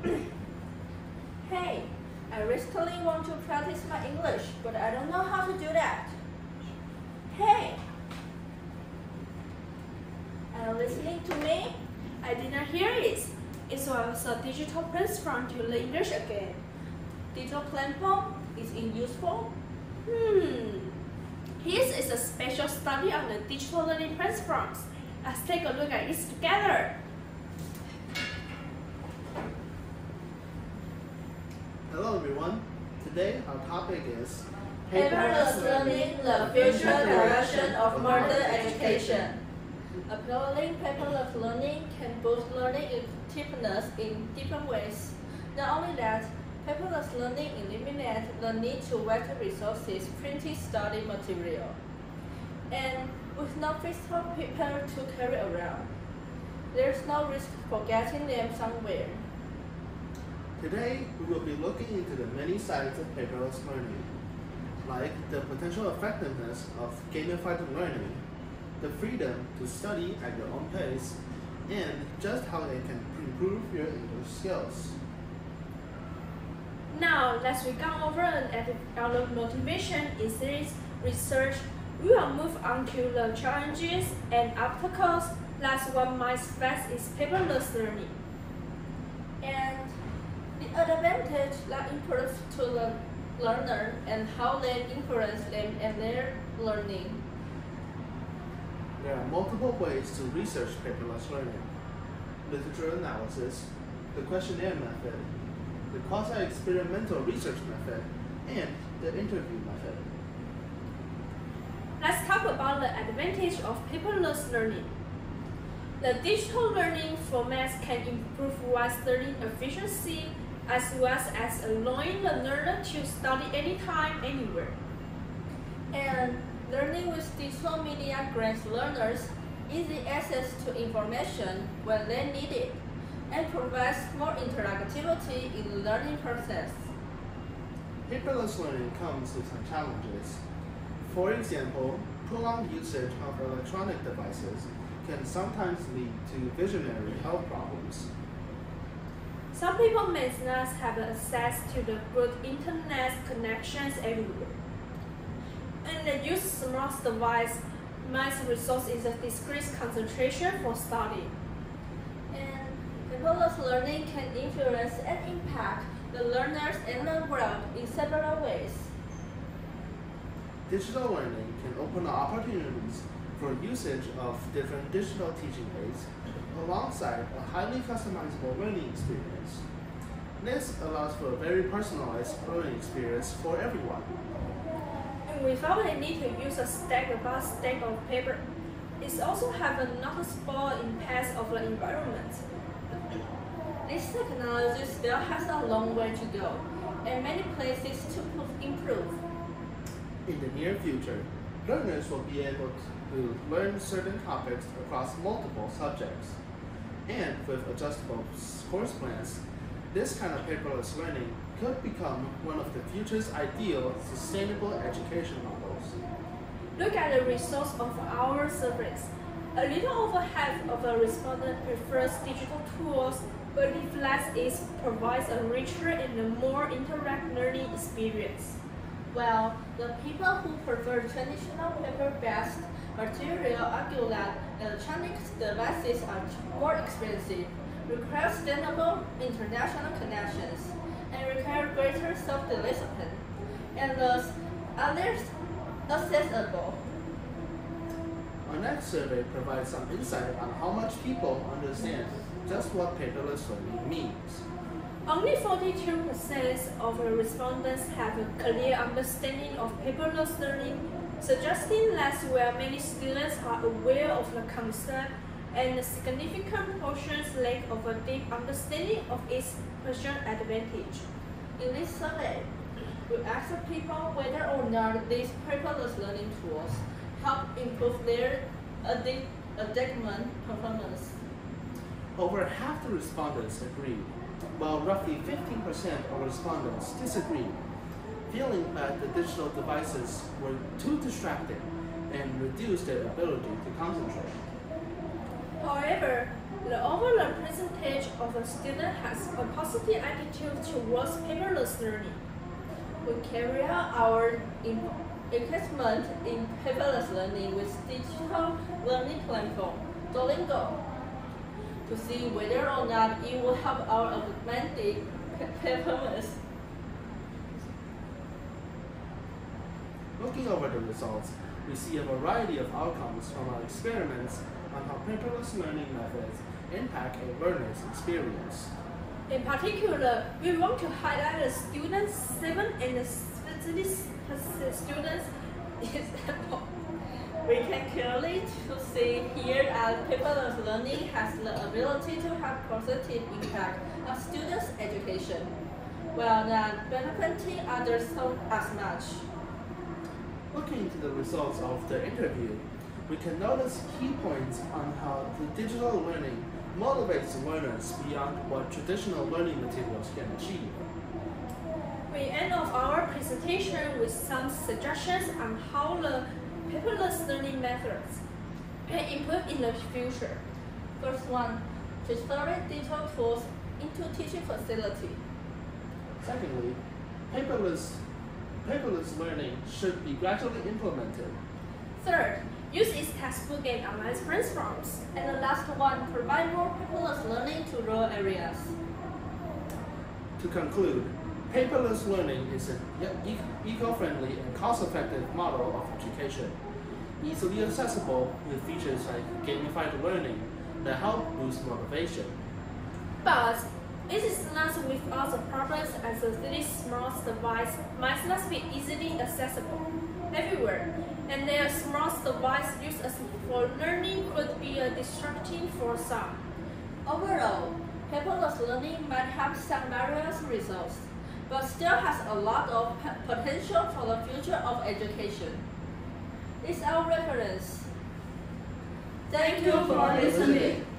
Hey, I recently want to practice my English, but I don't know how to do that. Hey! Are you listening to me? I didn't hear it. It was a digital platform to learn English again. Digital platform is useful? Here is a special study on the digital learning platforms. Let's take a look at it together. Hello everyone. Today our topic is Paperless learning, the future direction of modern education. Applying paperless learning can boost learning effectiveness in different ways. Not only that, paperless learning eliminates the need to wait resources, printed study material, and with no physical paper to carry around. There is no risk for getting them somewhere. Today we will be looking into the many sides of paperless learning, like the potential effectiveness of gamified learning, the freedom to study at your own pace, and just how they can improve your English skills. Now, let's recap over our motivation in this research. We will move on to the challenges and obstacles that one might face in paperless learning, and the advantage that improves to the learner and how they influence them and their learning. There are multiple ways to research paperless learning: literature analysis, the questionnaire method, the quasi-experimental research method, and the interview method. Let's talk about the advantage of paperless learning. The digital learning formats can improve one's learning efficiency as well as allowing the learner to study anytime, anywhere. And learning with digital media grants learners easy access to information when they need it, and provides more interactivity in the learning process. Paperless learning comes with some challenges. For example, prolonged usage of electronic devices can sometimes lead to visionary health problems. Some people may not have access to the good internet connections everywhere, and the use of smart device might result in a decreased concentration for study. And paperless learning can influence and impact the learners and the world in several ways. Digital learning can open opportunities for usage of different digital teaching aids alongside a highly customizable learning experience. This allows for a very personalized learning experience for everyone. And without the need to use a stack of paper, it also has a noticeable impact of the environment. This technology still has a long way to go, and many places to improve. In the near future, learners will be able to learn certain topics across multiple subjects. And with adjustable course plans, this kind of paperless learning could become one of the future's ideal sustainable education models. Look at the results of our surveys. A little over half of the respondents prefers digital tools, but reflects it provides a richer and a more interactive learning experience. While the people who prefer traditional paper-based material argue that electronic devices are more expensive, require sustainable international connections, and require greater self-discipline, and thus are less accessible. Our next survey provides some insight on how much people understand just what paperless learning means. Only 42% of the respondents have a clear understanding of paperless learning, suggesting that while many students are aware of the concept, and a significant portion's lack of a deep understanding of its potential advantage. In this survey, we asked people whether or not these paperless learning tools help improve their academic performance. Over half the respondents agreed, while roughly 15% of respondents disagreed, feeling that the digital devices were too distracting and reduced their ability to concentrate. However, the overall percentage of the student has a positive attitude towards paperless learning. We carry out our investment in paperless learning with digital learning platform, Duolingo, to see whether or not it will help our augmented paperless. Looking over the results, we see a variety of outcomes from our experiments on how paperless learning methods impact a learner's experience. In particular, we want to highlight the students 7 and the students example. We can clearly see here that paperless learning has the ability to have positive impact on students' education, while not benefiting others so as much. Looking into the results of the interview, we can notice key points on how the digital learning motivates learners beyond what traditional learning materials can achieve. We end off our presentation with some suggestions on how the paperless learning methods can improve in the future. First one, transferring digital tools into teaching facility. Secondly, paperless learning should be gradually implemented. Third, use its textbook and online platforms. And the last one, provide more paperless learning to rural areas. To conclude, paperless learning is an eco-friendly and cost-effective model of education, easily accessible with features like gamified learning that help boost motivation. But it is not without the problems as this smart device might not be easily accessible everywhere, and their smart device used for learning could be a distraction for some. Overall, paperless learning might have some various results, but still has a lot of potential for the future of education. It's our reference. Thank you for listening.